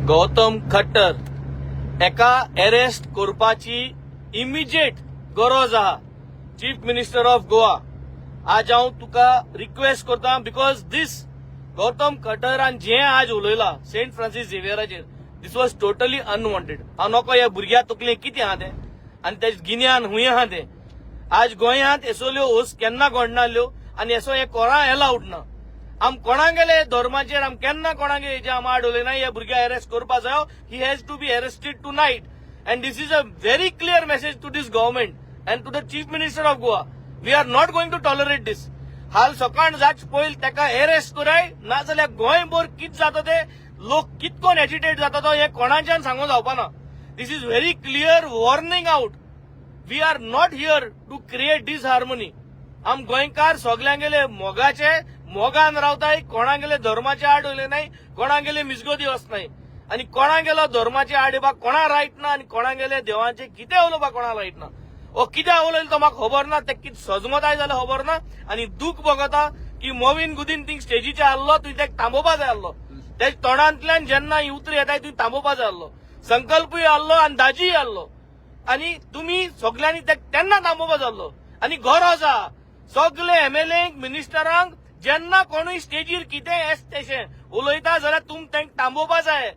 गौतम खट्टर एका अरेस्ट करपाची इमिजिएट गरज आहा. चीफ मिनिस्टर ऑफ गोवा, आज हांव तुका रिक्वेस्ट करता, बिकॉज दिस गौतम खट्टरान जे आज उलयला सेंट फ्रांसीस झेवियराचेर, दिस वॉज टोटली अनवॉन्टेड. हांव नको ह्या भुरग्या तकलें कितें आहा तें आनी तेज गिन्यान हुंय आहा तें. आज गोंयांत एसोल्यो होस केन्ना घडनाल्यो आनी एसो हे कोणा एलाउड ना. आम कोणागेले धर्माचेर आम केन्ना कोणागे हेजे आम आड उलयना. ह्या भुरग्या अरेस्ट करपा जायो. He has to be arrested tonight. And this is a very clear message to this government and to the chief minister of Goa. We are not going to tolerate this. हाल सकाळ जाच पयलीं तेका arrest कराय, नाजाल्यार गोंयभर कितें जाता ते लोक कितकोन एजिटेट जाता तो हे कोणाच्यान सांगून जावपाना. This is very clear warning out. We are not here to create disharmony. आम गोंयकार सगळ्यांगेले मोगान रावताय, कोणागेले धर्माचे आड उलय नाही, कोणागेले मिसगोदी वचनाय आनी कोणागेलो धर्माचे आड येवपाक कोणा रायट ना आनी कोणागेले देवाचे कितें उलोवपाक कोणा रायट ना. ओ कित्याक उलयलो तो म्हाका खबर ना. ते कितें सजमताय जाल्यार खबर ना. आनी दूख भोगता की मोविन गुदीन थिंग स्टेजीचेर आहलो, तुवें तेका थांबोवपा जाय आहलो. तेज तोंडांतल्यान जेन्ना ही उतरां येताय तुवें थांबोवपा जाय आहलो. संकल्पूय आहलो आनी दाजीय आहलो आनी तुमी सगळ्यांनी तेन्ना थांबोवपा जाय आहलो. आनी गरज आहा सगळे एमएलएंक मिनिस्टरांक जेन्ना कोणूय स्टेजीर कितें एस तेशें उलयता जाल्यार तुम तेंक थांबोवपा जाय.